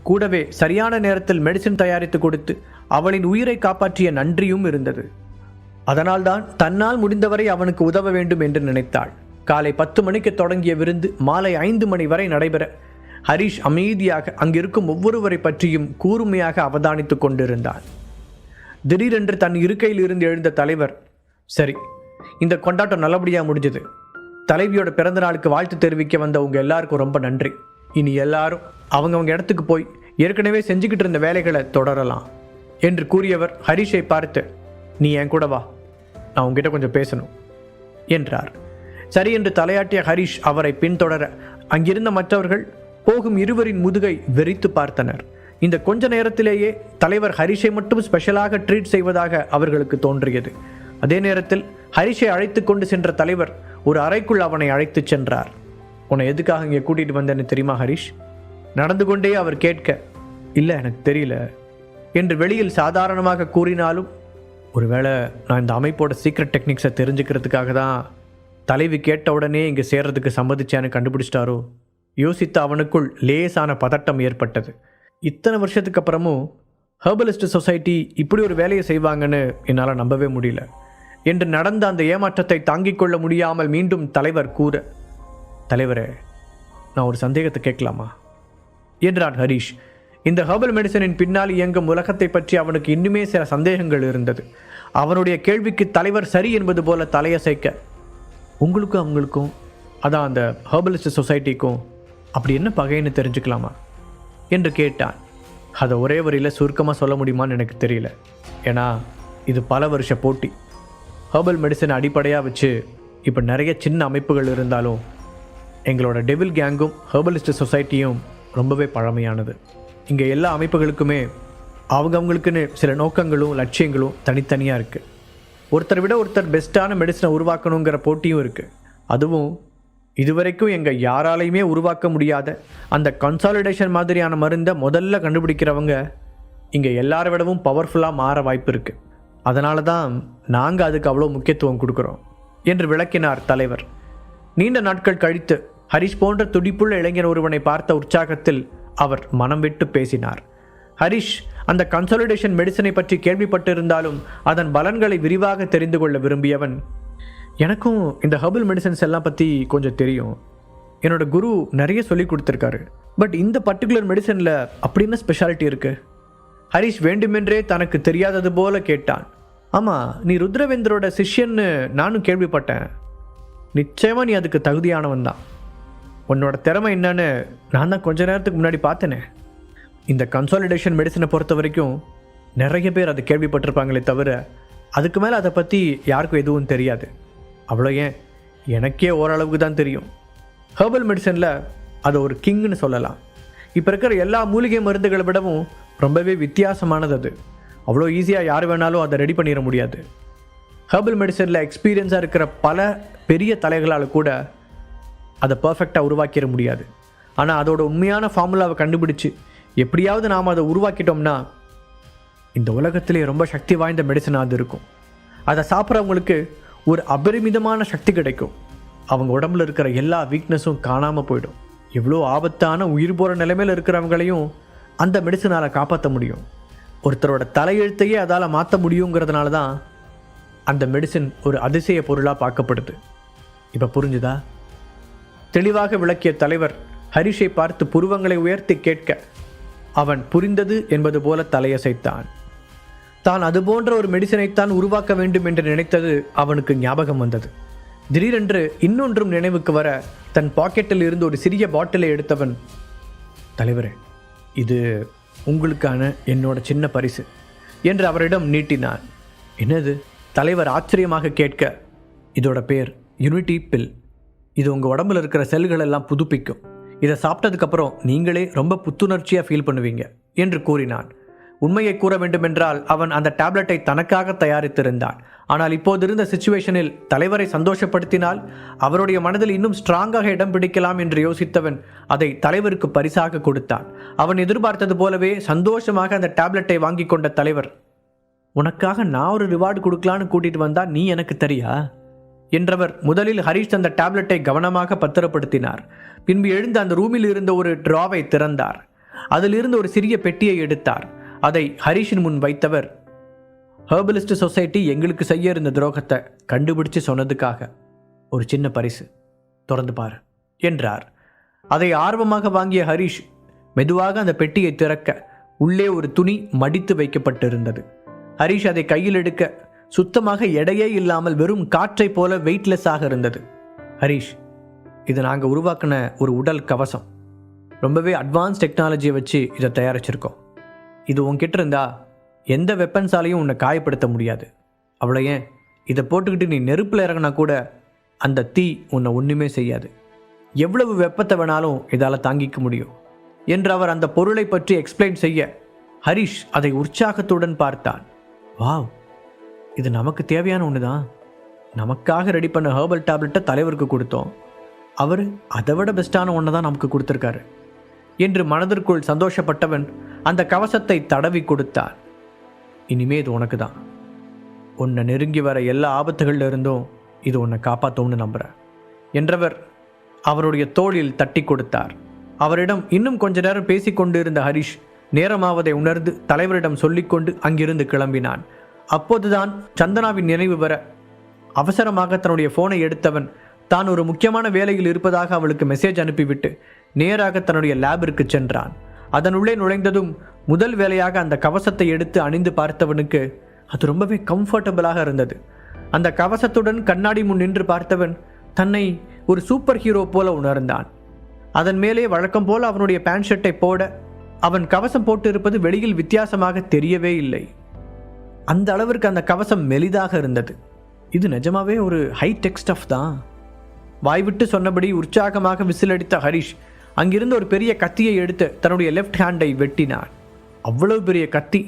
கூடவே சரியான நேரத்தில் மெடிசின் தயாரித்து கொடுத்து அவளின் உயிரை காப்பாற்றிய நன்றியும் இருந்தது. அதனால்தான் தன்னால் முடிந்தவரை அவனுக்கு உதவ வேண்டும் என்று நினைத்தாள். காலை 10 மணிக்கு தொடங்கிய விருந்து மாலை 5 மணி வரை நடைபெற ஹரிஷ் அமைதியாக அங்கிருக்கும் ஒவ்வொருவரை பற்றியும் கூர்மையாக அவதானித்துக் கொண்டிருந்தான். திடீரென்று தன் இருக்கையில் இருந்து எழுந்த தலைவர், சரி, இந்த கொண்டாட்டம் நல்லபடியாக முடிஞ்சது. தலைவியோட பிறந்த நாளுக்கு வாழ்த்து தெரிவிக்க வந்த உங்க எல்லாருக்கும் ரொம்ப நன்றி. இனி எல்லாரும் அவங்கவங்க இடத்துக்கு போய் ஏற்கனவே செஞ்சுக்கிட்டு இருந்த வேலைகளை தொடரலாம் என்று கூறியவர் ஹரிஷை பார்த்து, நீ என் கூட வா, நான் உங்ககிட்ட கொஞ்சம் பேசணும் என்றார். சரி என்று தலையாட்டிய ஹரிஷ் அவரை பின்தொடர அங்கிருந்த மற்றவர்கள் போகும் இருவரின் முதுகை வெறித்து பார்த்தனர். இந்த கொஞ்ச நேரத்திலேயே தலைவர் ஹரிஷை மட்டும் ஸ்பெஷலாக ட்ரீட் செய்வதாக அவர்களுக்கு தோன்றியது. அதே நேரத்தில் ஹரிஷை அழைத்து கொண்டு சென்ற தலைவர் ஒரு அறைக்குள் அவனை அழைத்து சென்றார். உன்னை எதுக்காக இங்கே கூட்டிகிட்டு வந்தேன்னு தெரியுமா ஹரிஷ்? நடந்து கொண்டே அவர் கேட்க, இல்லை எனக்கு தெரியல என்று வெளியில் சாதாரணமாக கூறினாலும், ஒருவேளை நான் இந்த அமைப்போட சீக்ரெட் டெக்னிக்ஸை தெரிஞ்சுக்கிறதுக்காக தான் தலைவி கேட்ட உடனே இங்கே சேர்றதுக்கு சம்மதிச்சான்னு கண்டுபிடிச்சிட்டாரோ? யோசித்த அவனுக்குள் லேசான பதட்டம் ஏற்பட்டது. இத்தனை வருஷத்துக்கு அப்புறமும் ஹெர்பலிஸ்ட் சொசைட்டி இப்படி ஒரு வேலையை செய்வாங்கன்னு என்னால் நம்பவே முடியல என்று நடந்த அந்த ஏமாற்றத்தை தாங்கிக் கொள்ள முடியாமல் மீண்டும் தலைவர் கூற, தலைவரே, நான் ஒரு சந்தேகத்தை கேட்கலாமா என்றான் ஹரிஷ். இந்த ஹெர்பல் மெடிசனின் பின்னால் இயங்கும் உலகத்தை பற்றி அவனுக்கு இன்னுமே சில சந்தேகங்கள் இருந்தது. அவனுடைய கேள்விக்கு தலைவர் சரி என்பது போல தலையசைக்க, உங்களுக்கும் அவங்களுக்கும், அதான் அந்த ஹெர்பலிஸ்ட் சொசைட்டிக்கும் அப்படி என்ன பகைன்னு தெரிஞ்சுக்கலாமா என்று கேட்டான். அதை ஒரே வரியில் சுருக்கமாக சொல்ல முடியுமான்னு எனக்கு தெரியல. ஏன்னா இது பல வருஷ போட்டி. ஹெர்பல் மெடிசனை அடிப்படையாக வச்சு இப்போ நிறைய சின்ன அமைப்புகள் இருந்தாலும் எங்களோட டெவில் கேங்கும் ஹெர்பலிஸ்ட் சொசைட்டியும் ரொம்பவே பழமையானது. இங்கே எல்லா அமைப்புகளுக்குமே அவங்கவுங்களுக்குன்னு சில நோக்கங்களும் லட்சியங்களும் தனித்தனியாக இருக்குது. ஒருத்தரை விட ஒருத்தர் பெஸ்ட்டான மெடிசனை உருவாக்கணுங்கிற போட்டியும் இருக்குது. அதுவும் இதுவரைக்கும் எங்கள் யாராலையுமே உருவாக்க முடியாத அந்த கன்சாலிடேஷன் மாதிரியான மருந்தை முதல்ல கண்டுபிடிக்கிறவங்க இங்கே எல்லாரை விடவும் பவர்ஃபுல்லாக மாற வாய்ப்பு இருக்குது. அதனால தான் நாங்கள் அதுக்கு அவ்வளோ முக்கியத்துவம் கொடுக்குறோம் என்று விளக்கினார் தலைவர். நீண்ட நாட்கள் கழித்து ஹரிஷ் போன்ற துடிப்புள்ள இளைஞர் ஒருவனை பார்த்த உற்சாகத்தில் அவர் மனம் விட்டு பேசினார். ஹரிஷ் அந்த கன்சாலிடேஷன் மெடிசனை பற்றி கேள்விப்பட்டிருந்தாலும் அதன் பலன்களை விரிவாக தெரிந்து கொள்ள விரும்பியவன், எனக்கும் இந்த ஹெர்பல் மெடிசன்ஸ் எல்லாம் பற்றி கொஞ்சம் தெரியும். என்னோட குரு நிறைய சொல்லி கொடுத்துருக்காரு. பட் இந்த பர்டிகுலர் மெடிசனில் அப்படி என்ன ஸ்பெஷாலிட்டி இருக்குது? ஹரிஷ் வேண்டுமென்றே தனக்கு தெரியாதது போல கேட்டான். ஆமாம், நீ ருத்ரவேந்தரோட சிஷ்யன்னு நானும் கேள்விப்பட்டேன். நிச்சயமாக நீ அதுக்கு தகுதியானவன் தான். உன்னோட திறமை என்னன்னு நான் தான் கொஞ்ச நேரத்துக்கு முன்னாடி பார்த்தேனே. இந்த கன்சாலிடேஷன் மெடிசனை பொறுத்த வரைக்கும் நிறைய பேர் அதை கேள்விப்பட்டிருப்பாங்களே தவிர அதுக்கு மேலே அதை பற்றி யாருக்கும் எதுவும் தெரியாது. அவ்வளோ ஏன், எனக்கே ஓரளவுக்கு தான் தெரியும். ஹெர்பல் மெடிசனில் அதை ஒரு கிங்னு சொல்லலாம். இப்போ இருக்கிற எல்லா மூலிகை மருந்துகளை விடவும் ரொம்பவே வித்தியாசமானது அது. அவ்வளோ ஈஸியாக யார் வேணாலும் அதை ரெடி பண்ணிட முடியாது. ஹெர்பல் மெடிசனில் எக்ஸ்பீரியன்ஸாக இருக்கிற பல பெரிய தலைகளால் கூட அதை பர்ஃபெக்டாக உருவாக்கிட முடியாது. ஆனால் அதோட உண்மையான ஃபார்முலாவை கண்டுபிடிச்சு எப்படியாவது நாம் அதை உருவாக்கிட்டோம்னா இந்த உலகத்திலே ரொம்ப சக்தி வாய்ந்த மெடிசனாக அது இருக்கும். அதை சாப்பிட்றவங்களுக்கு ஒரு அபரிமிதமான சக்தி கிடைக்கும். அவங்க உடம்புல இருக்கிற எல்லா வீக்னஸும் காணாமல் போயிடும். எவ்வளோ ஆபத்தான உயிர் போகிற நிலைமையில் இருக்கிறவங்களையும் அந்த மெடிசனால் காப்பாற்ற முடியும். ஒருத்தரோட தலையெழுத்தையே அதால் மாற்ற முடியுங்கிறதுனால தான் அந்த மெடிசன் ஒரு அதிசய பொருளாக பார்க்கப்படுது. இப்போ புரிஞ்சுதா? தெளிவாக விளக்கிய தலைவர் ஹரிஷை பார்த்து புருவங்களை உயர்த்தி கேட்க அவன் புரிந்தது என்பது போல தலையசைத்தான். தான் அதுபோன்ற ஒரு மெடிசனைத்தான் உருவாக்க வேண்டும் என்று நினைத்தது அவனுக்கு ஞாபகம் வந்தது. திடீரென்று இன்னொன்றும் நினைவுக்கு வர தன் பாக்கெட்டில் இருந்து ஒரு சிறிய பாட்டிலை எடுத்தவன், தலைவரே, இது உங்களுக்கான என்னோட சின்ன பரிசு என்று அவரிடம் நீட்டினான். என்னது? தலைவர் ஆச்சரியமாக கேட்க, இதோட பேர் யூனிட்டி பில். இது உங்கள் உடம்புல இருக்கிற செல்கள் எல்லாம் புதுப்பிக்கும். இதை சாப்பிட்டதுக்கப்புறம் நீங்களே ரொம்ப புத்துணர்ச்சியாக ஃபீல் பண்ணுவீங்க என்று கூறினான். உண்மையை கூற வேண்டுமென்றால் அவன் அந்த டேப்லெட்டை தனக்காக தயாரித்திருந்தான். ஆனால் இப்போது இருந்த சிச்சுவேஷனில் தலைவரை சந்தோஷப்படுத்தினால் அவருடைய மனதில் இன்னும் ஸ்ட்ராங்காக இடம் பிடிக்கலாம் என்று யோசித்தவன் அதை தலைவருக்கு பரிசாக கொடுத்தான். அவன் எதிர்பார்த்தது போலவே சந்தோஷமாக அந்த டேப்லெட்டை வாங்கி கொண்ட தலைவர், உனக்காக நான் ஒரு ரிவார்டு கொடுக்கலான்னு கூட்டிகிட்டு வந்தா நீ எனக்கு தெரியா என்றவர் முதலில் ஹரிஷ் அந்த டேப்லெட்டை கவனமாக பத்திரப்படுத்தினார். பின்பு எழுந்து அந்த ரூமில் இருந்த ஒரு டிராவை திறந்தார். அதிலிருந்து ஒரு சிறிய பெட்டியை எடுத்தார். அதை ஹரிஷின் முன் வைத்தவர், ஹெர்பலிஸ்ட் சொசைட்டி எங்களுக்கு செய்ய இருந்த துரோகத்தை கண்டுபிடிச்சு சொன்னதுக்காக ஒரு சின்ன பரிசு, திறந்து பாரு என்றார். அதை ஆர்வமாக வாங்கிய ஹரிஷ் மெதுவாக அந்த பெட்டியை திறக்க உள்ளே ஒரு துணி மடித்து வைக்கப்பட்டிருந்தது. ஹரிஷ் அதை கையில் எடுக்க சுத்தமாக எடையே இல்லாமல் வெறும் காற்றை போல வெயிட்லெஸ்ஸாக இருந்தது. ஹரிஷ், இது நாங்கள் உருவாக்கின ஒரு உடல் கவசம். ரொம்பவே அட்வான்ஸ் டெக்னாலஜியை வச்சு இதை தயாரிச்சிருக்கோம். இது உன்கிட்ட இருந்தா எந்த வெப்பன்ஸாலையும் உன்னை காயப்படுத்த முடியாது. அவ்வளோ ஏன், இதை போட்டுக்கிட்டு நீ நெருப்பில் இறங்கினா கூட அந்த தீ உன்னை ஒன்றுமே செய்யாது. எவ்வளவு வெப்பத்தை வேணாலும் இதால் தாங்கிக்க முடியும் என்று அவர் அந்த பொருளை பற்றி எக்ஸ்பிளைன் செய்ய ஹரிஷ் அதை உற்சாகத்துடன் பார்த்தான். வாவ், இது நமக்கு தேவையான ஒன்று தான். நமக்காக ரெடி பண்ண ஹெர்பல் டேப்லெட்டை தலைவருக்கு கொடுத்தோம், அவர் அதை விட பெஸ்ட்டான ஒன்றை தான் நமக்கு கொடுத்துருக்காரு என்று மனதிற்குள் சந்தோஷப்பட்டவன் அந்த கவசத்தை தடவி கொடுத்தான். இனிமே இது உனக்கு தான். உன்னை நெருங்கி வர எல்லா ஆபத்துகளில் இருந்தும் இது உன்னை காப்பாற்றோன்னு நம்புகிறேன் என்றவர் அவருடைய தோளில் தட்டி கொடுத்தார். அவரிடம் இன்னும் கொஞ்ச நேரம் பேசிக்கொண்டு இருந்த ஹரிஷ் நேரமாவதை உணர்ந்து தலைவரிடம் சொல்லிக்கொண்டு அங்கிருந்து கிளம்பினான். அப்போதுதான் சந்தனாவின் நினைவு வர அவசரமாக தன்னுடைய போனை எடுத்தவன் தான் ஒரு முக்கியமான வேலையில் இருப்பதாக அவளுக்கு மெசேஜ் அனுப்பிவிட்டு நேராக தன்னுடைய லேபிற்கு சென்றான். அதனுள்ளே நுழைந்ததும் முதல் வேலையாக அந்த கவசத்தை எடுத்து அணிந்து பார்த்தவனுக்கு அது ரொம்பவே கம்ஃபர்டபுளாக இருந்தது. அந்த கவசத்துடன் கண்ணாடி முன் நின்று பார்த்தவன் தன்னை ஒரு சூப்பர் ஹீரோ போல உணர்ந்தான். அதன் மேலே வழக்கம் போல அவனுடைய பேண்ட் ஷர்ட்டை போட அவன் கவசம் போட்டு இருப்பது வெளியில் வித்தியாசமாக தெரியவே இல்லை. அந்த அளவிற்கு அந்த கவசம் மெலிதாக இருந்தது. இது நிஜமாவே ஒரு ஹைடெக் ஸ்டஃப் தான். வாய்விட்டு சொன்னபடி உற்சாகமாக விசிலடித்த ஹரிஷ் அங்கிருந்து ஒரு பெரிய கத்தியை எடுத்து தன்னுடைய லெஃப்ட் ஹேண்டை வெட்டினான். அவ்வளவு பெரிய கத்தி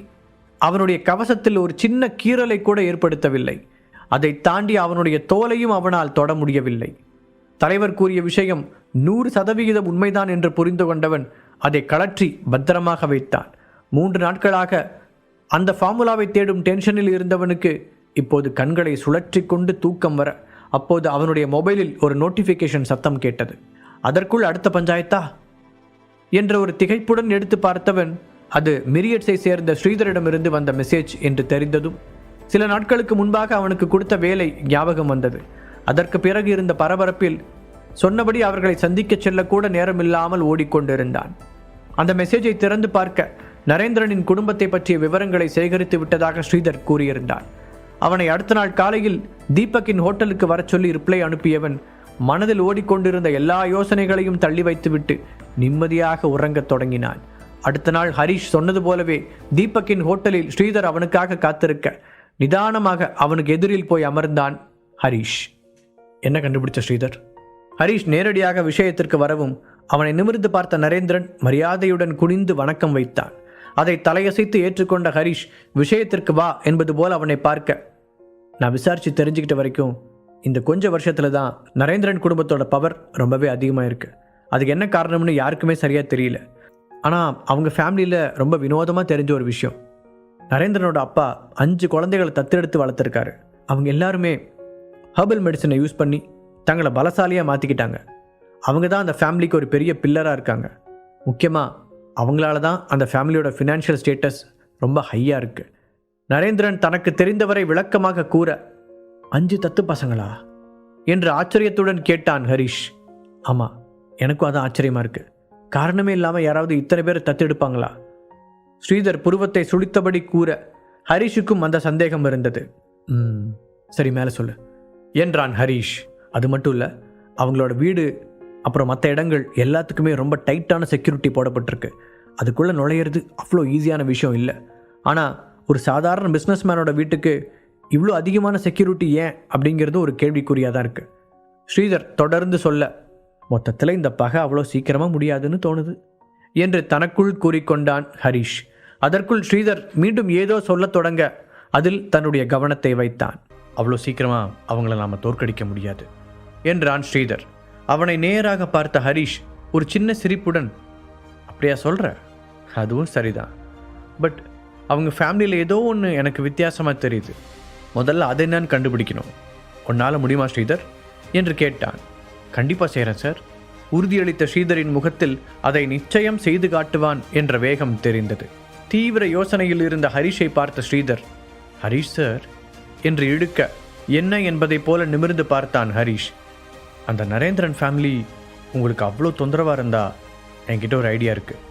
அவனுடைய கவசத்தில் ஒரு சின்ன கீறலை கூட ஏற்படுத்தவில்லை. அதை தாண்டி அவனுடைய தோலையும் அவனால் தொட முடியவில்லை. தலைவர் கூறிய விஷயம் 100% உண்மைதான் என்று புரிந்து கொண்டவன் அதை கழற்றி பத்திரமாக வைத்தான். 3 நாட்களாக அந்த ஃபார்முலாவை தேடும் டென்ஷனில் இருந்தவனுக்கு இப்போது கண்களை சுழற்றி கொண்டு தூக்கம் வர அப்போது அவனுடைய மொபைலில் ஒரு நோட்டிஃபிகேஷன் சத்தம் கேட்டது. அதற்குள் அடுத்த பஞ்சாயத்தா என்ற ஒரு திகைப்புடன் எடுத்து பார்த்தவன் அது மிரியட்ஸை சேர்ந்த ஸ்ரீதரிடமிருந்து வந்த மெசேஜ் என்று தெரிந்ததும் சில நாட்களுக்கு முன்பாக அவனுக்கு கொடுத்த வேலை ஞாபகம் வந்தது. அதற்கு பிறகு இருந்த பரபரப்பில் சொன்னபடி அவர்களை சந்திக்க செல்லக்கூட நேரமில்லாமல் ஓடிக்கொண்டிருந்தான். அந்த மெசேஜை திறந்து பார்க்க நரேந்திரனின் குடும்பத்தை பற்றிய விவரங்களை சேகரித்து விட்டதாக ஸ்ரீதர் கூறியிருந்தான். அவனை அடுத்த நாள் காலையில் தீபக்கின் ஹோட்டலுக்கு வர சொல்லி ரிப்ளை அனுப்பியவன் மனதில் ஓடிக்கொண்டிருந்த எல்லா யோசனைகளையும் தள்ளி வைத்துவிட்டு நிம்மதியாக உறங்கத் தொடங்கினான். அடுத்த நாள் ஹரிஷ் சொன்னது போலவே தீபக்கின் ஹோட்டலில் ஸ்ரீதர் அவனுக்காக காத்திருக்க நிதானமாக அவனுக்கு எதிரில் போய் அமர்ந்தான் ஹரிஷ். என்ன கண்டுபிடிச்ச ஸ்ரீதர்? ஹரிஷ் நேரடியாக விஷயத்திற்கு வரவும் அவனை நிமிர்ந்து பார்த்த நரேந்திரன் மரியாதையுடன் குனிந்து வணக்கம் வைத்தான். அதை தலையசைத்து ஏற்றுக்கொண்ட ஹரிஷ் விஷயத்திற்கு வா என்பது போல் அவனை பார்க்க, நான் விசாரித்து தெரிஞ்சுக்கிட்ட வரைக்கும் இந்த கொஞ்ச வருஷத்துல தான் நரேந்திரன் குடும்பத்தோட பவர் ரொம்பவே அதிகமாக இருக்கு. அதுக்கு என்ன காரணம்னு யாருக்குமே சரியாக தெரியல. ஆனால் அவங்க ஃபேமிலியில் ரொம்ப வினோதமாக தெரிஞ்ச ஒரு விஷயம், நரேந்திரனோட அப்பா 5 குழந்தைகளை தத்தெடுத்து வளர்த்துருக்காரு. அவங்க எல்லாருமே ஹெர்பல் மெடிசனை யூஸ் பண்ணி தங்களை பலசாலியாக மாற்றிக்கிட்டாங்க. அவங்க தான் அந்த ஃபேமிலிக்கு ஒரு பெரிய பில்லராக இருக்காங்க. முக்கியமாக அவங்களால தான் அந்த ஃபேமிலியோட ஃபினான்ஷியல் ஸ்டேட்டஸ் ரொம்ப ஹையாக இருக்குது. நரேந்திரன் தனக்கு தெரிந்தவரை விளக்கமாக கூற, 5 தத்து பசங்களா என்று ஆச்சரியத்துடன் கேட்டான் ஹரிஷ். ஆமாம், எனக்கும் அதான் ஆச்சரியமாக இருக்குது. காரணமே இல்லாமல் யாராவது இத்தனை பேர் தத்தெடுப்பாங்களா? ஸ்ரீதர் புருவத்தை சுழித்தபடி கூற ஹரிஷுக்கும் அந்த சந்தேகம் இருந்தது. சரி, மேலே சொல்லு என்றான் ஹரிஷ். அது மட்டும் இல்லை, அவங்களோட வீடு அப்புறம் மற்ற இடங்கள் எல்லாத்துக்குமே ரொம்ப டைட்டான செக்யூரிட்டி போடப்பட்டிருக்கு. அதுக்குள்ளே நுழையிறது அவ்வளோ ஈஸியான விஷயம் இல்லை. ஆனால் ஒரு சாதாரண பிஸ்னஸ்மேனோட வீட்டுக்கு இவ்வளோ அதிகமான செக்யூரிட்டி ஏன் அப்படிங்கிறது ஒரு கேள்விக்குறியாக தான் இருக்குது. ஸ்ரீதர் தொடர்ந்து சொல்ல, மொத்தத்தில் இந்த பகை அவ்வளோ சீக்கிரமாக முடியாதுன்னு தோணுது என்று தனக்குள் கூறிக்கொண்டான் ஹரிஷ். அதற்குள் ஸ்ரீதர் மீண்டும் ஏதோ சொல்லத் தொடங்க அதில் தன்னுடைய கவனத்தை வைத்தான். அவ்வளோ சீக்கிரமாக அவங்கள நாம் தோற்கடிக்க முடியாது என்றான் ஸ்ரீதர். அவனை நேராக பார்த்த ஹரிஷ் ஒரு சின்ன சிரிப்புடன், அப்படியா சொல்கிற? அதுவும் சரிதான். பட் அவங்க ஃபேமிலியில் ஏதோ ஒன்று எனக்கு வித்தியாசமாக தெரியுது. முதல்ல அதை என்னன்னு கண்டுபிடிக்கணும். உன்னால் முடியுமா ஸ்ரீதர் என்று கேட்டான். கண்டிப்பாக செய்கிறேன் சார். உறுதியளித்த ஸ்ரீதரின் முகத்தில் அதை நிச்சயம் செய்து காட்டுவான் என்ற வேகம் தெரிந்தது. தீவிர யோசனையில் இருந்த ஹரிஷை பார்த்த ஸ்ரீதர், ஹரிஷ் சார் என்று இழுக்க, என்ன என்பதை போல நிமிர்ந்து பார்த்தான் ஹரிஷ். அந்த நரேந்திரன் ஃபேமிலி உங்களுக்கு அவ்வளோ தொந்தரவாக இருந்தா என்கிட்ட ஒரு ஐடியா இருக்குது.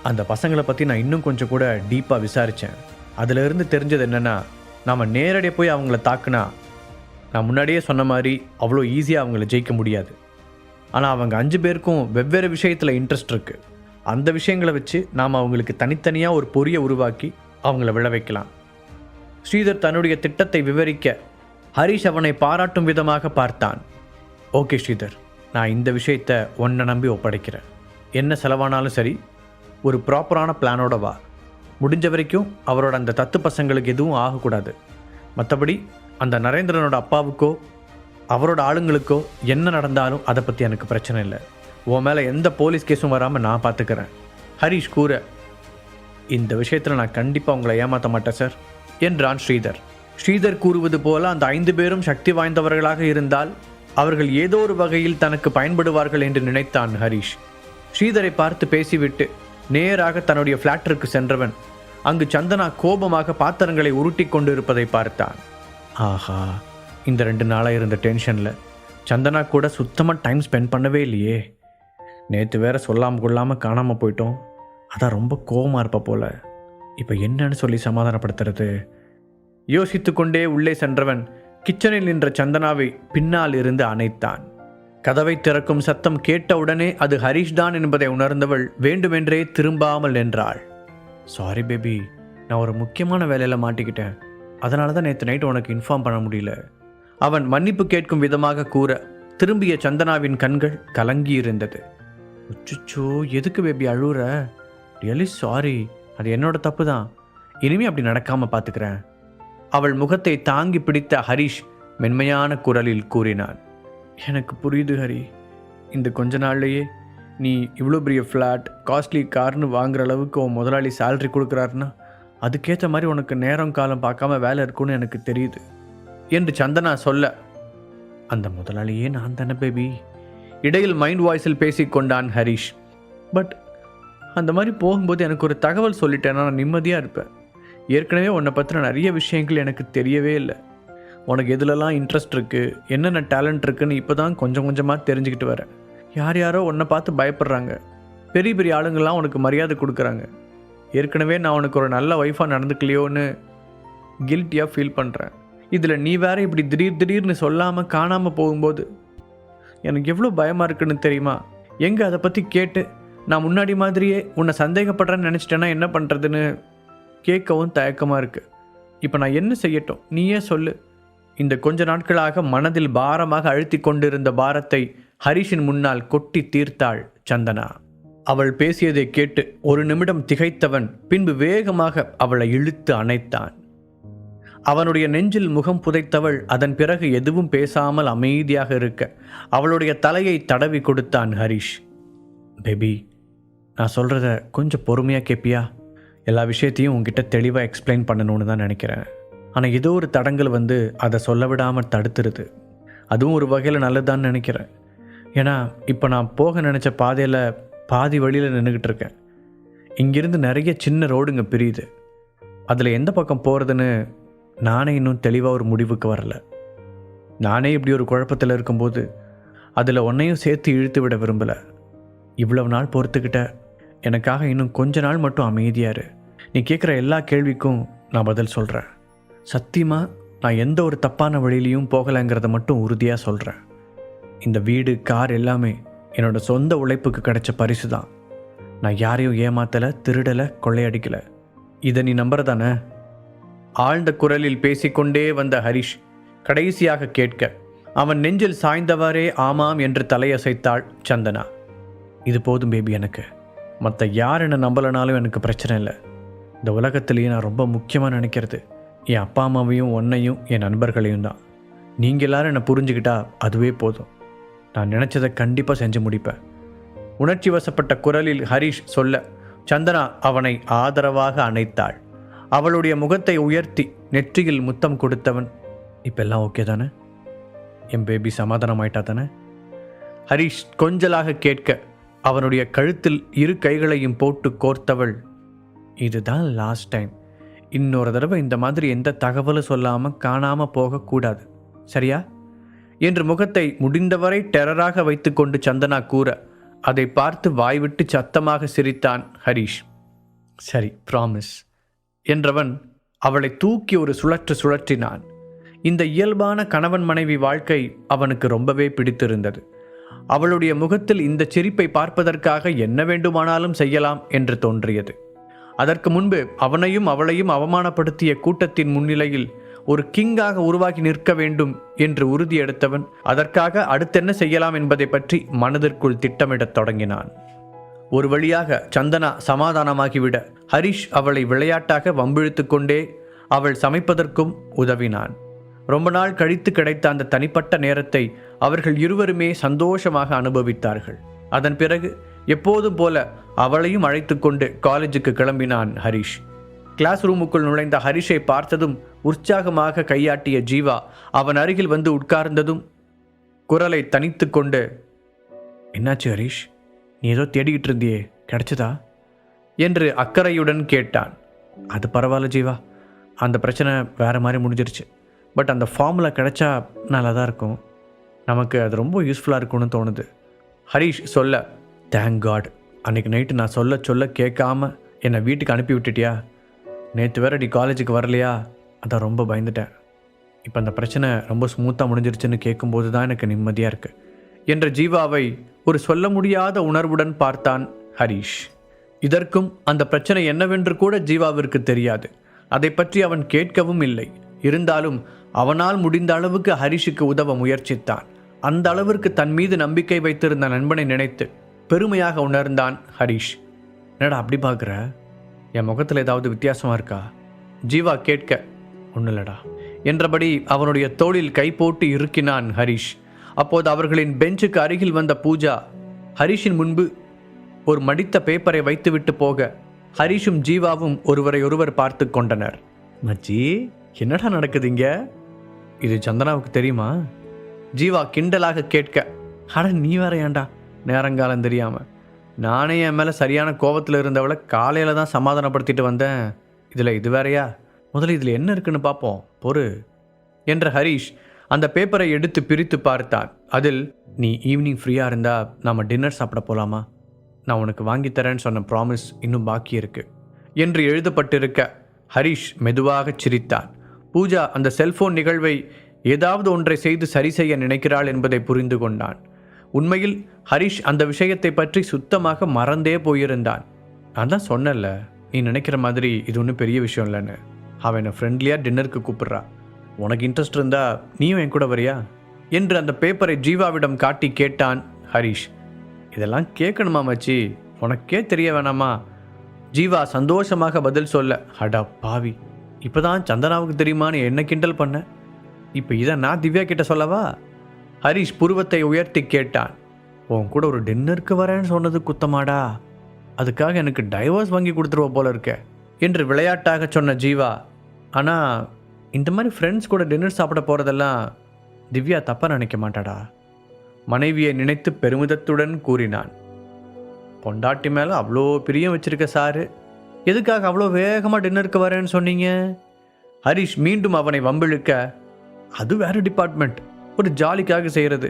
அந்த பசங்களை பற்றி நான் இன்னும் கொஞ்சம் கூட டீப்பாக விசாரித்தேன். அதிலிருந்து தெரிஞ்சது என்னென்னா, நாம் நேரடியாக போய் அவங்கள தாக்குனா நான் முன்னாடியே சொன்ன மாதிரி அவ்வளோ ஈஸியாக அவங்கள ஜெயிக்க முடியாது. ஆனால் அவங்க 5 பேருக்கும் வெவ்வேறு விஷயத்தில் இன்ட்ரெஸ்ட் இருக்குது. அந்த விஷயங்களை வச்சு நாம் அவங்களுக்கு தனித்தனியாக ஒரு பொறியை உருவாக்கி அவங்கள விழ வைக்கலாம். ஸ்ரீதர் தன்னுடைய திட்டத்தை விவரிக்க ஹரிஷ் அவனை பாராட்டும் விதமாக பார்த்தான். ஓகே ஸ்ரீதர், நான் இந்த விஷயத்தை உன்னை நம்பி ஒப்படைக்கிறேன். என்ன செலவானாலும் சரி, ஒரு ப்ராப்பரான பிளானோட வா. முடிஞ்ச வரைக்கும் அவரோட அந்த தத்து பசங்களுக்கு எதுவும் ஆகக்கூடாது. மற்றபடி அந்த நரேந்திரனோட அப்பாவுக்கோ அவரோட ஆளுங்களுக்கோ என்ன நடந்தாலும் அதை பற்றி எனக்கு பிரச்சனை இல்லை. உன் மேலே எந்த போலீஸ் கேஸும் வராமல் நான் பார்த்துக்கிறேன். ஹரிஷ் கூற, இந்த விஷயத்தில் நான் கண்டிப்பாக உங்களை ஏமாற்ற மாட்டேன் சார் என்றான் ஸ்ரீதர். ஸ்ரீதர் கூறுவது போல அந்த 5 பேரும் சக்தி வாய்ந்தவர்களாக இருந்தால் அவர்கள் ஏதோ ஒரு வகையில் தனக்கு பயன்படுவார்கள் என்று நினைத்தான் ஹரிஷ். ஸ்ரீதரை பார்த்து பேசிவிட்டு நேராக தன்னுடைய ஃப்ளாட்டிற்கு சென்றவன் அங்கு சந்தனா கோபமாக பாத்திரங்களை உருட்டி கொண்டு இருப்பதை பார்த்தான். ஆஹா, இந்த 2 நாளாக இருந்த டென்ஷனில் சந்தனா கூட சுத்தமாக டைம் ஸ்பெண்ட் பண்ணவே இல்லையே. நேற்று வேற சொல்லாமல் கொள்ளாமல் காணாமல் போயிட்டோம். அதான் ரொம்ப கோபமாக இருப்ப போல. இப்போ என்னன்னு சொல்லி சமாதானப்படுத்துறது? யோசித்து கொண்டே உள்ளே சென்றவன் கிச்சனில் நின்ற சந்தனாவை பின்னால் இருந்து அணைத்தான். கதவை திறக்கும் சத்தம் கேட்டவுடனே அது ஹரிஷ் தான் என்பதை உணர்ந்தவள் வேண்டுமென்றே திரும்பாமல் நின்றாள். சாரி பேபி, நான் ஒரு முக்கியமான வேலையில் மாட்டிக்கிட்டேன். அதனால தான் நேற்று நைட்டு உனக்கு இன்ஃபார்ம் பண்ண முடியல. அவன் மன்னிப்பு கேட்கும் விதமாக கூற திரும்பிய சந்தனாவின் கண்கள் கலங்கி இருந்தது. உச்சுச்சோ, எதுக்கு பேபி அழுற? ரியலி சாரி, அது என்னோட தப்பு தான். இனிமே அப்படி நடக்காமல் பார்த்துக்கிறேன். அவள் முகத்தை தாங்கி பிடித்த ஹரிஷ் மென்மையான குரலில் கூறினான். எனக்கு புரியுது ஹரி, இந்த கொஞ்ச நாள்லையே நீ இவ்வளோ பெரிய ஃப்ளாட், காஸ்ட்லி கார்னு வாங்குற அளவுக்கு உன் முதலாளி சேலரி கொடுக்குறாருன்னா அதுக்கேற்ற மாதிரி உனக்கு நேரம் காலம் பார்க்காம வேலை இருக்குன்னு எனக்கு தெரியுது என்று சந்தனா சொல்ல, அந்த முதலாளியே நான் தானே பேபி, இடையில் மைண்ட் வாய்ஸில் பேசிக்கொண்டான் ஹரிஷ். பட் அந்த மாதிரி போகும்போது எனக்கு ஒரு தகவல் சொல்லிட்டேன்னா நான் நிம்மதியாக இருப்பேன். ஏற்கனவே உன்னை பற்றின நிறைய விஷயங்கள் எனக்கு தெரியவே இல்லை. உனக்கு எதுலலாம் இன்ட்ரெஸ்ட் இருக்குது, என்னென்ன டேலண்ட் இருக்குன்னு இப்போ தான் கொஞ்சம் கொஞ்சமாக தெரிஞ்சுக்கிட்டு வரேன். யார் யாரோ உன்னை பார்த்து பயப்படுறாங்க. பெரிய பெரிய ஆளுங்கள்லாம் உனக்கு மரியாதை கொடுக்குறாங்க. ஏற்கனவே நான் உனக்கு ஒரு நல்ல ஒய்ஃபாக நடந்துக்கலையோன்னு கில்ட்டியாக ஃபீல் பண்ணுறேன். இதில் நீ வேற இப்படி திடீர்னு சொல்லாமல் காணாமல் போகும்போது எனக்கு எவ்வளோ பயமாக இருக்குன்னு தெரியுமா? எங்கே அதை பற்றி கேட்டு நான் முன்னாடி மாதிரியே உன்னை சந்தேகப்படுறேன்னு நினச்சிட்டேன்னா என்ன பண்ணுறதுன்னு கேட்கவும் தயக்கமாக இருக்குது. இப்போ நான் என்ன செய்யட்டும், நீயே சொல்லு. இந்த கொஞ்ச நாட்களாக மனதில் பாரமாக அழுத்தி கொண்டிருந்த பாரத்தை ஹரிஷின் முன்னால் கொட்டி தீர்த்தாள் சந்தனா. அவள் பேசியதை கேட்டு ஒரு நிமிடம் திகைத்தவன் பின்பு வேகமாக அவளை இழுத்து அணைத்தான். அவனுடைய நெஞ்சில் முகம் புதைத்தவள் அதன் பிறகு எதுவும் பேசாமல் அமைதியாக இருக்க அவளுடைய தலையை தடவி கொடுத்தான் ஹரிஷ். பேபி, நான் சொல்கிறத கொஞ்சம் பொறுமையாக கேட்பியா? எல்லா விஷயத்தையும் உங்ககிட்ட தெளிவாக எக்ஸ்பிளைன் பண்ணணும்னு தான் நினைக்கிறேன். ஆனால் ஏதோ ஒரு தடங்கள் அதை சொல்ல விடாமல் தடுத்துருது. அதுவும் ஒரு வகையில் நல்லதான்னு நினைக்கிறேன். ஏன்னா இப்போ நான் போக நினச்ச பாதையில் பாதி வழியில் நின்றுக்கிட்டு இருக்கேன். இங்கிருந்து நிறைய சின்ன ரோடுங்க பிரியுது. அதில் எந்த பக்கம் போகிறதுன்னு நானே இன்னும் தெளிவாக ஒரு முடிவுக்கு வரல. நானே இப்படி ஒரு குழப்பத்தில் இருக்கும்போது அதில் ஒன்றையும் சேர்த்து இழுத்து விட விரும்பலை. இவ்வளவு நாள் பொறுத்துக்கிட்ட எனக்காக இன்னும் கொஞ்ச நாள் மட்டும் அமைதியாரு. நீ கேட்குற எல்லா கேள்விக்கும் நான் பதில் சொல்கிறேன். சத்தியமாக நான் எந்த ஒரு தப்பான வழியிலையும் போகலைங்கிறத மட்டும் உறுதியாக சொல்கிறேன். இந்த வீடு, கார் எல்லாமே என்னோட சொந்த உழைப்புக்கு கிடைச்ச பரிசு தான். நான் யாரையும் ஏமாத்தலை, திருடலை, கொள்ளையடிக்கலை. இதை நீ நம்புறதானே? ஆழ்ந்த குரலில் பேசிக்கொண்டே வந்த ஹரிஷ் கடைசியாக கேட்க அவன் நெஞ்சில் சாய்ந்தவாறே ஆமாம் என்று தலையசைத்தாள் சந்தனா. இது போதும் பேபி, எனக்கு மற்ற யார் என்ன நம்பலைனாலும் எனக்கு பிரச்சனை இல்லை. இந்த உலகத்திலேயே நான் ரொம்ப முக்கியமாக நினைக்கிறது என் அப்பா அம்மாவையும் உன்னையும் என் நண்பர்களையும் தான். நீங்கள் எல்லாரும் என்னை புரிஞ்சுக்கிட்டா அதுவே போதும். நான் நினச்சதை கண்டிப்பாக செஞ்சு முடிப்பேன். உணர்ச்சி வசப்பட்ட குரலில் ஹரிஷ் சொல்ல சந்தனா அவனை ஆதரவாக அணைத்தாள். அவளுடைய முகத்தை உயர்த்தி நெற்றியில் முத்தம் கொடுத்தவன், இப்பெல்லாம் ஓகே தானே? என் பேபி சமாதானம் ஆயிட்டா தானே? ஹரிஷ் கொஞ்சலாக கேட்க அவனுடைய கழுத்தில் இரு கைகளையும் போட்டு கோர்த்தவள், இதுதான் லாஸ்ட் டைம். இன்னொரு தடவை இந்த மாதிரி எந்த தகவலும் சொல்லாமல் காணாமல் போகக்கூடாது, சரியா என்று முகத்தை முடிந்தவரை டெரராக வைத்துக்கொண்டு சந்தனா கூற, அதை பார்த்து வாய்விட்டு சத்தமாக சிரித்தான் ஹரிஷ். சரி, ப்ராமிஸ் என்றவன் அவளை தூக்கி ஒரு சுழற்றினான். இந்த இயல்பான கணவன் மனைவி வாழ்க்கை அவனுக்கு ரொம்பவே பிடித்திருந்தது. அவளுடைய முகத்தில் இந்த சிரிப்பை பார்ப்பதற்காக என்ன வேண்டுமானாலும் செய்யலாம் என்று தோன்றியது. அதற்கு முன்பு அவனையும் அவளையும் அவமானப்படுத்திய கூட்டத்தின் முன்னிலையில் ஒரு கிங்காக உருவாகி நிற்க வேண்டும் என்று உறுதி எடுத்தவன் அதற்காக அடுத்தென்ன செய்யலாம் என்பதை பற்றி மனதிற்குள் திட்டமிடத் தொடங்கினான். ஒரு வழியாக சந்தனா சமாதானமாகிவிட ஹரிஷ் அவளை விளையாட்டாக வம்பிழுத்து கொண்டே அவள் சமைப்பதற்கும் உதவினான். ரொம்ப நாள் கழித்து கிடைத்த அந்த தனிப்பட்ட நேரத்தை அவர்கள் இருவருமே சந்தோஷமாக அனுபவித்தார்கள். அதன் பிறகு எப்போதும் போல அவளையும் அழைத்து கொண்டு காலேஜுக்கு கிளம்பினான் ஹரிஷ். கிளாஸ் ரூமுக்குள் நுழைந்த ஹரிஷை பார்த்ததும் உற்சாகமாக கையாட்டிய ஜீவா அவன் அருகில் வந்து உட்கார்ந்ததும் குரலை தனித்து கொண்டு, என்னாச்சு ஹரிஷ், நீ ஏதோ தேடிக்கிட்டு இருந்தியே, கிடைச்சதா என்று அக்கறையுடன் கேட்டான். அது பரவாயில்ல ஜீவா, அந்த பிரச்சனை வேறு மாதிரி முடிஞ்சிருச்சு. பட் அந்த ஃபார்முலா கிடைச்சா நல்லா தான் இருக்கும், நமக்கு அது ரொம்ப யூஸ்ஃபுல்லாக இருக்கும்னு தோணுது ஹரிஷ் சொல்ல. தேங்க் காட், அன்றைக்கி நைட்டு நான் சொல்ல கேட்காம என்னை வீட்டுக்கு அனுப்பி விட்டுட்டியா. நேற்று வேற நீ காலேஜுக்கு வரலையா, அதான் ரொம்ப பயந்துட்டேன். இப்போ அந்த பிரச்சனை ரொம்ப ஸ்மூத்தாக முடிஞ்சிருச்சுன்னு கேட்கும்போது தான் எனக்கு நிம்மதியாக இருக்குது என்ற ஜீவாவை ஒரு சொல்ல முடியாத உணர்வுடன் பார்த்தான் ஹரிஷ். இதற்கும் அந்த பிரச்சனை என்னவென்று கூட ஜீவாவிற்கு தெரியாது. அதை பற்றி அவன் கேட்கவும் இல்லை. இருந்தாலும் அவனால் முடிந்த அளவுக்கு ஹரிஷுக்கு உதவ முயற்சித்தான். அந்த அளவிற்கு தன் மீது நம்பிக்கை வைத்திருந்த நண்பனை நினைத்து பெருமையாக உணர்ந்தான் ஹரிஷ். என்னடா அப்படி பார்க்குற, என் முகத்தில் ஏதாவது வித்தியாசமாக இருக்கா? ஜீவா கேட்க, ஒன்றும் இல்லடா என்றபடி அவனுடைய தோளில் கை போட்டு இறுக்கினான் ஹரிஷ். அப்போது அவர்களின் பெஞ்சுக்கு அருகில் வந்த பூஜா ஹரிஷின் முன்பு ஒரு மடித்த பேப்பரை வைத்துவிட்டு போக ஹரிஷும் ஜீவாவும் ஒருவரை ஒருவர் பார்த்து கொண்டனர். மச்சி, என்னடா நடக்குதுங்க, இது சந்தனாவுக்கு தெரியுமா? ஜீவா கிண்டலாக கேட்க, அட நீ வேற ஏன்டா நேரங்காலம் தெரியாமல், நானே என் மேலே சரியான கோபத்தில் இருந்தவளை காலையில் தான் சமாதானப்படுத்திட்டு வந்தேன். இதில் இது வேறையா? முதல்ல இதில் என்ன இருக்குன்னு பார்ப்போம், பொறு என்ற ஹரிஷ் அந்த பேப்பரை எடுத்து பிரித்து பார்த்தான். அதில், நீ ஈவினிங் ஃப்ரீயாக இருந்தால் நாம் டின்னர் சாப்பிட போகலாமா, நான் உனக்கு வாங்கித்தரேன்னு சொன்ன ப்ராமிஸ் இன்னும் பாக்கி இருக்கு என்று எழுதப்பட்டிருக்க ஹரிஷ் மெதுவாக சிரித்தான். பூஜா அந்த செல்போன் நிகழ்வை ஏதாவது ஒன்றை செய்து சரி செய்ய நினைக்கிறாள் என்பதை புரிந்து கொண்டான். உண்மையில் ஹரிஷ் அந்த விஷயத்தை பற்றி சுத்தமாக மறந்தே போயிருந்தான். நான் தான் சொன்னல, நீ நினைக்கிற மாதிரி இது ஒன்றும் பெரிய விஷயம் இல்லைன்னு. அவன் என்னை ஃப்ரெண்ட்லியாக டின்னருக்கு கூப்பிட்றா, உனக்கு இன்ட்ரெஸ்ட் இருந்தா நீயும் என் கூட வரியா என்று அந்த பேப்பரை ஜீவாவிடம் காட்டி கேட்டான் ஹரிஷ். இதெல்லாம் கேட்கணுமா மச்சி, உனக்கே தெரிய வேணாமா? ஜீவா சந்தோஷமாக பதில் சொல்ல, அடா பாவி, இப்போதான் சந்தனாவுக்கு தெரியுமான்னு என்ன கிண்டல் பண்ண, இப்போ இதை நான் திவ்யா கிட்ட சொல்லவா? ஹரிஷ் புருவத்தை உயர்த்தி கேட்டான். உன் கூட ஒரு டின்னருக்கு வரேன்னு சொன்னது குத்தமாடா, அதுக்காக எனக்கு டைவர்ஸ் வாங்கி கொடுத்துருவ போல இருக்க என்று விளையாட்டாக சொன்ன ஜீவா, ஆனால் இந்த மாதிரி ஃப்ரெண்ட்ஸ் கூட டின்னர் சாப்பிட போகிறதெல்லாம் திவ்யா தப்பாக நினைக்க மாட்டாடா, மனைவியை நினைத்து பெருமிதத்துடன் கூறினான். பொண்டாட்டி மேலே அவ்வளோ பிரியம் வச்சிருக்க சாரு, எதுக்காக அவ்வளோ வேகமாக டின்னருக்கு வரேன்னு சொன்னீங்க? ஹரிஷ் மீண்டும் அவனை வம்பிழுக்க, அது வேறு டிபார்ட்மெண்ட், ஒரு ஜாலிக்காக செய்கிறது.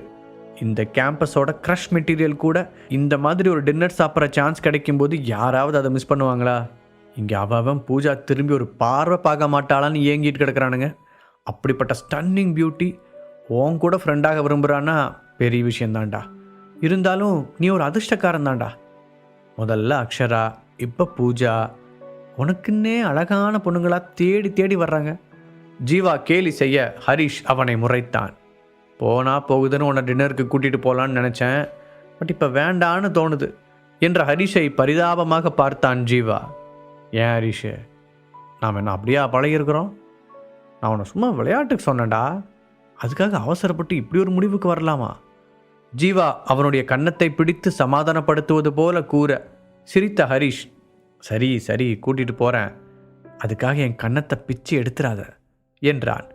இந்த கேம்பஸோட க்ரஷ் மெட்டீரியல் கூட இந்த மாதிரி ஒரு டின்னர் சாப்பிட்ற சான்ஸ் கிடைக்கும்போது யாராவது அதை மிஸ் பண்ணுவாங்களா? இங்கே அவன் பூஜா திரும்பி ஒரு பார்வை பார்க்க மாட்டாளான்னு ஏங்கிட்டு கிடக்கிறானுங்க. அப்படிப்பட்ட ஸ்டன்னிங் பியூட்டி உன் கூட ஃப்ரெண்டாக விரும்புகிறான்னா பெரிய விஷயந்தாண்டா. இருந்தாலும் நீ ஒரு அதிர்ஷ்டக்காரன் தாண்டா. முதல்ல அக்ஷரா, இப்போ பூஜா, உனக்குன்னே அழகான பொண்ணுங்களா தேடி தேடி வர்றாங்க. ஜீவா கேலி செய்ய ஹரிஷ் அவனை முறைத்தான். போனா போகுதுன்னு உன்னை டின்னருக்கு கூட்டிகிட்டு போகலான்னு நினச்சேன், பட் இப்போ வேண்டான்னு தோணுது என்ற ஹரிஷை பரிதாபமாக பார்த்தான் ஜீவா. ஏன் ஹரிஷ், நாம் என்ன அப்படியா பழகிருக்கிறோம்? நான் உன்னை சும்மா விளையாட்டுக்கு சொன்னேன்டா, அதுக்காக அவசரப்பட்டு இப்படி ஒரு முடிவுக்கு வரலாமா? ஜீவா அவனுடைய கன்னத்தை பிடித்து சமாதானப்படுத்துவது போல கூற சிரித்த ஹரிஷ், சரி சரி கூட்டிகிட்டு போகிறேன், அதுக்காக என் கன்னத்தை பிச்சு எடுத்துறாத என்றான்.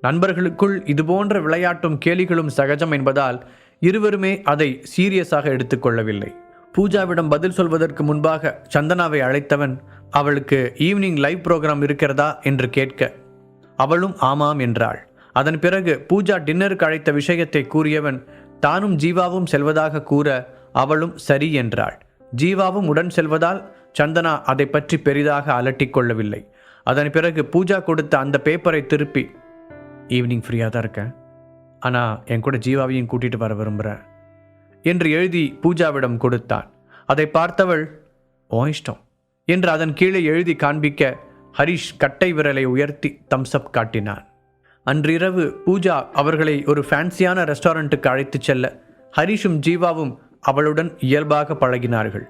நண்பர்களுக்குள் இதுபோன்ற விளையாட்டும் கேலிகளும் சகஜம் என்பதால் இருவருமே அதை சீரியஸாக எடுத்துக்கொள்ளவில்லை. பூஜாவிடம் பதில் சொல்வதற்கு முன்பாக சந்தனாவை அழைத்தவன் அவளுக்கு ஈவினிங் லைவ் ப்ரோக்ராம் இருக்கிறதா என்று கேட்க அவளும் ஆமாம் என்றாள். அதன் பிறகு பூஜா டின்னருக்கு அழைத்த விஷயத்தை கூறியவன் தானும் ஜீவாவும் செல்வதாக கூற அவளும் சரி என்றாள். ஜீவாவும் உடன் செல்வதால் சந்தனா அதை பற்றி பெரிதாக அலட்டிக் கொள்ளவில்லை. அதன் பிறகு பூஜா கொடுத்த அந்த பேப்பரை திருப்பி, ஈவினிங் ஃப்ரீயாக தான் இருக்கேன், ஆனால் என் கூட ஜீவாவையும் கூட்டிகிட்டு வர விரும்புகிறேன் என்று எழுதி பூஜாவிடம் கொடுத்தான். அதை பார்த்தவள், ஓ இஷ்டம் என்று அதன் கீழே எழுதி காண்பிக்க ஹரிஷ் கட்டை விரலை உயர்த்தி தம்ஸ்அப் காட்டினான். அன்றிரவு பூஜா அவர்களை ஒரு ஃபேன்சியான ரெஸ்டாரண்ட்டுக்கு அழைத்துச் செல்ல ஹரிஷும் ஜீவாவும் அவளுடன் இயல்பாக பழகினார்கள்.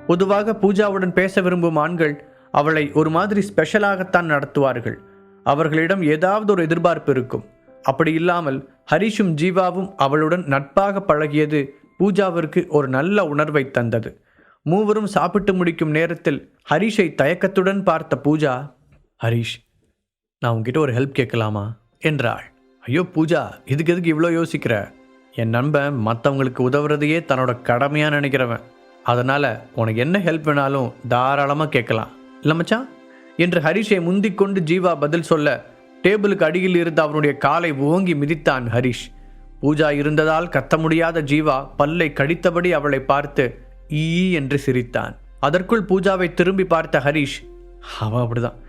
பொதுவாக பூஜாவுடன் பேச விரும்பும் ஆண்கள் அவளை ஒரு மாதிரி ஸ்பெஷலாகத்தான் நடத்துவார்கள். அவர்களிடம் ஏதாவது ஒரு எதிர்பார்ப்பு இருக்கும். அப்படி இல்லாமல் ஹரிஷும் ஜீவாவும் அவளுடன் நட்பாக பழகியது பூஜாவிற்கு ஒரு நல்ல உணர்வை தந்தது. மூவரும் சாப்பிட்டு முடிக்கும் நேரத்தில் ஹரிஷை தயக்கத்துடன் பார்த்த பூஜா, ஹரிஷ், நான் உங்ககிட்ட ஒரு ஹெல்ப் கேட்கலாமா என்றாள். ஐயோ பூஜா, எதுக்கு இவ்வளோ யோசிக்கிற? என் நண்பன் மற்றவங்களுக்கு உதவுறதையே தன்னோட கடமையாக நினைக்கிறவன். அதனால் உனக்கு என்ன ஹெல்ப் வேணாலும் தாராளமாக கேட்கலாம் இல்லை மச்சான் என்று ஹரிஷை முந்திக்கொண்டு ஜீவா பதில் சொல்ல டேபிளுக்கு அடியில் இருந்து அவனுடைய காலை ஓங்கி மிதித்தான் ஹரிஷ். பூஜா இருந்ததால் கத்த முடியாத ஜீவா பல்லை கடித்தபடி அவளை பார்த்து ஈ என்று சிரித்தான். அதற்குள் பூஜாவை திரும்பி பார்த்த ஹரிஷ், அவன் அப்படிதான்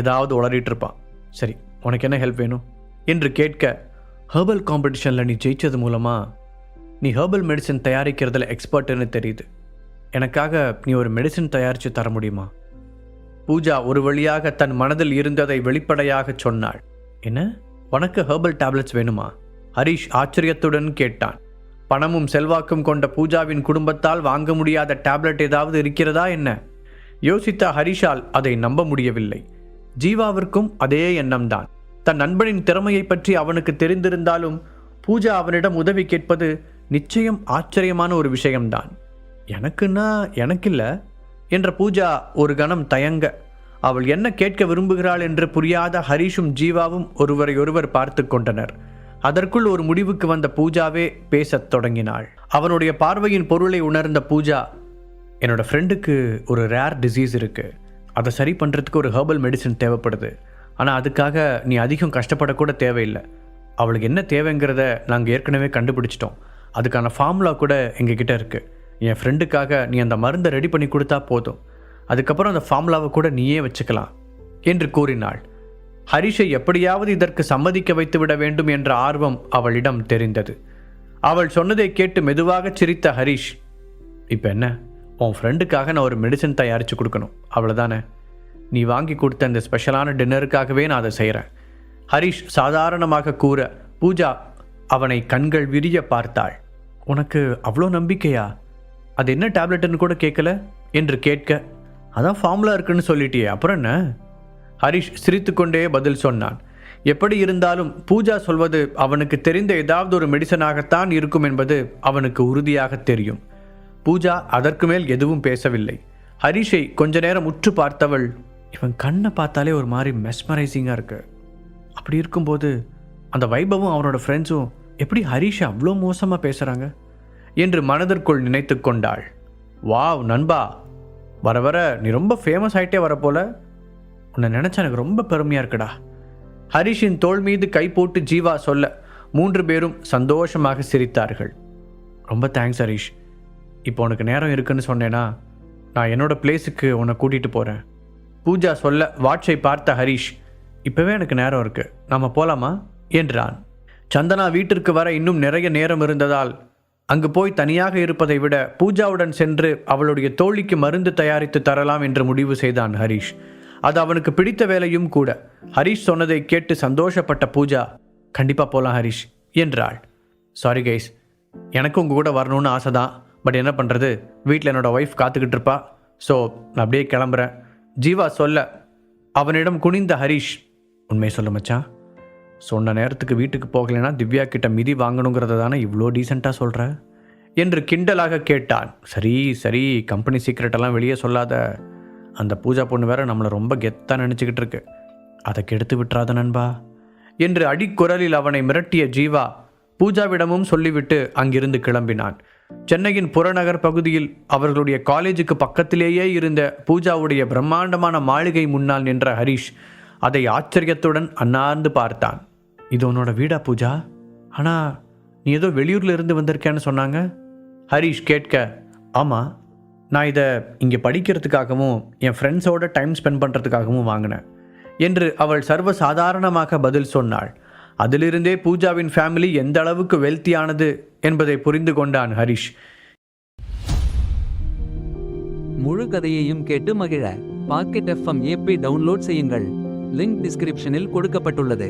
ஏதாவது உளறிட்டு இருப்பான். சரி, உனக்கு என்ன ஹெல்ப் வேணும் என்று கேட்க, ஹெர்பல் காம்படிஷனில் நீ ஜெயிச்சது மூலமாக நீ ஹெர்பல் மெடிசன் தயாரிக்கிறதுல எக்ஸ்பர்ட்டுன்னு தெரியுது. எனக்காக நீ ஒரு மெடிசன் தயாரித்து தர முடியுமா? பூஜா ஒரு வழியாக தன் மனதில் இருந்ததை வெளிப்படையாக சொன்னாள். என்ன, உனக்கு ஹெர்பல் டேப்லெட்ஸ் வேணுமா? ஹரிஷ் ஆச்சரியத்துடன் கேட்டான். பணமும் செல்வாக்கும் கொண்ட பூஜாவின் குடும்பத்தால் வாங்க முடியாத டேப்லெட் ஏதாவது இருக்கிறதா என்ன? யோசித்த ஹரிஷால் அதை நம்ப முடியவில்லை. ஜீவாவிற்கும் அதே எண்ணம்தான். தன் நண்பனின் திறமையை பற்றி அவனுக்கு தெரிந்திருந்தாலும் பூஜா அவனிடம் உதவி கேட்பது நிச்சயம் ஆச்சரியமான ஒரு விஷயம்தான். எனக்குன்னா எனக்கில்ல என்ற பூஜா ஒரு கணம் தயங்க, அவள் என்ன கேட்க விரும்புகிறாள் என்று புரியாத ஹரிஷும் ஜீவாவும் ஒருவரையொருவர் பார்த்து கொண்டனர். அதற்குள் ஒரு முடிவுக்கு வந்த பூஜாவே பேசத் தொடங்கினாள். அவனுடைய பார்வையின் பொருளை உணர்ந்த பூஜா, என்னோட ஃப்ரெண்டுக்கு ஒரு ரேர் டிசீஸ் இருக்குது, அதை சரி பண்ணுறதுக்கு ஒரு ஹெர்பல் மெடிசன் தேவைப்படுது. ஆனால் அதுக்காக நீ அதிகம் கஷ்டப்படக்கூட தேவையில்லை. அவளுக்கு என்ன தேவைங்கிறத நாங்கள் ஏற்கனவே கண்டுபிடிச்சிட்டோம். அதுக்கான ஃபார்முலா கூட எங்ககிட்ட இருக்குது. என் ஃப்ரெண்டுக்காக நீ அந்த மருந்தை ரெடி பண்ணி கொடுத்தா போதும். அதுக்கப்புறம் அந்த ஃபார்முலாவை கூட நீயே வச்சுக்கலாம் என்று கூறினாள். ஹரிஷை எப்படியாவது இதற்கு சம்மதிக்க வைத்து விட வேண்டும் என்ற ஆர்வம் அவளிடம் தெரிந்தது. அவள் சொன்னதை கேட்டு மெதுவாக சிரித்த ஹரிஷ், இப்போ என்ன, உன் ஃப்ரெண்டுக்காக நான் ஒரு மெடிசன் தயாரித்து கொடுக்கணும், அவ்வளோதானே? நீ வாங்கி கொடுத்த அந்த ஸ்பெஷலான டின்னருக்காகவே நான் அதை செய்கிறேன். ஹரிஷ் சாதாரணமாக கூற பூஜா அவனை கண்கள் விரிய பார்த்தாள். உனக்கு அவ்வளோ நம்பிக்கையா? அது என்ன டேப்லெட்டுன்னு கூட கேட்கல என்று கேட்க, அதான் ஃபார்முலா இருக்குன்னு சொல்லிட்டியே, அப்புறம் என்ன? ஹரிஷ் சிரித்து கொண்டே பதில் சொன்னான். எப்படி இருந்தாலும் பூஜா சொல்வது அவனுக்கு தெரிந்த ஏதாவது ஒரு மெடிசனாகத்தான் இருக்கும் என்பது அவனுக்கு உறுதியாக தெரியும். பூஜா அதற்கு மேல் எதுவும் பேசவில்லை. ஹரிஷை கொஞ்ச நேரம் உற்று பார்த்தவள், இவன் கண்ணை பார்த்தாலே ஒரு மாதிரி மெஸ்மரைசிங்காக இருக்கு. அப்படி இருக்கும்போது அந்த வைபவும் அவனோட ஃப்ரெண்ட்ஸும் எப்படி ஹரிஷை அவ்வளோ மோசமாக பேசுகிறாங்க என்று மனதிற்குள் நினைத்து கொண்டாள். வாவ் நண்பா, வர வர நீ ரொம்ப ஃபேமஸ் ஆகிட்டே வரப்போல. உன்னை நினச்சா எனக்கு ரொம்ப பெருமையாக இருக்குடா. ஹரிஷின் தோள் மீது கை போட்டு ஜீவா சொல்ல 3 பேரும் சந்தோஷமாக சிரித்தார்கள். ரொம்ப தேங்க்ஸ் ஹரிஷ். இப்போ உனக்கு நேரம் இருக்குன்னு சொன்னேன்னா நான் என்னோடய பிளேஸுக்கு உன்னை கூட்டிகிட்டு போகிறேன். பூஜா சொல்ல வாட்சை பார்த்த ஹரிஷ், இப்போவே எனக்கு நேரம் இருக்குது, நம்ம போகலாமா என்றான். சந்தனா வீட்டிற்கு வர இன்னும் நிறைய நேரம் இருந்ததால் அங்கு போய் தனியாக இருப்பதை விட பூஜாவுடன் சென்று அவளுடைய தோழிக்கு மருந்து தயாரித்து தரலாம் என்று முடிவு செய்தான் ஹரிஷ். அது அவனுக்கு பிடித்த வேலையும் கூட. ஹரிஷ் சொன்னதை கேட்டு சந்தோஷப்பட்ட பூஜா, கண்டிப்பாக போகலாம் ஹரிஷ் என்றாள். சாரி கைஸ், எனக்கு உங்கள் கூட வரணும்னு ஆசை தான், பட் என்ன பண்ணுறது, வீட்டில் என்னோடய ஒய்ஃப் காத்துக்கிட்டு இருப்பா, ஸோ நான் அப்படியே கிளம்புறேன் ஜீவா சொல்ல அவனிடம் குனிந்த ஹரிஷ், உண்மையை சொல்ல மச்சான், சொன்ன நேரத்துக்கு வீட்டுக்கு போகலைன்னா திவ்யா கிட்ட மிதி வாங்கணுங்கிறத தானே இவ்வளோ டீசெண்டாக சொல்கிற என்று கிண்டலாக கேட்டான். சரி சரி, கம்பெனி சீக்ரெட்டெல்லாம் வெளியே சொல்லாத. அந்த பூஜா பொண்ணு வேற நம்மளை ரொம்ப கெத்தாக நினச்சிக்கிட்டு இருக்கு, அதை கெடுத்து விட்டுறாத நண்பா என்று அடிக்குரலில் அவனை மிரட்டிய ஜீவா, பூஜாவிடமும் சொல்லிவிட்டு அங்கிருந்து கிளம்பினான். சென்னையின் புறநகர் பகுதியில் அவர்களுடைய காலேஜுக்கு பக்கத்திலேயே இருந்த பூஜாவுடைய பிரம்மாண்டமான மாளிகை முன்னால் நின்ற ஹரிஷ் அதை ஆச்சரியத்துடன் அண்ணார்ந்து பார்த்தான். இது உன்னோட வீடா பூஜா? ஆனால் நீ ஏதோ வெளியூரில் இருந்து வந்திருக்கேன்னு சொன்னாங்க. ஹரிஷ் கேட்க, ஆமாம், நான் இதை இங்கே படிக்கிறதுக்காகவும் என் ஃப்ரெண்ட்ஸோட டைம் ஸ்பெண்ட் பண்ணுறதுக்காகவும் வாங்கினேன் என்று அவள் சர்வசாதாரணமாக பதில் சொன்னாள். அதிலிருந்தே பூஜாவின் ஃபேமிலி எந்த அளவுக்கு வெல்த்தியானது என்பதை புரிந்து கொண்டான் ஹரிஷ். முழு கதையையும் கேட்டு மகிழ பாக்கெட் FM ஆப்பை டவுன்லோட் செய்யுங்கள். லிங்க் டிஸ்கிரிப்ஷனில் கொடுக்கப்பட்டுள்ளது.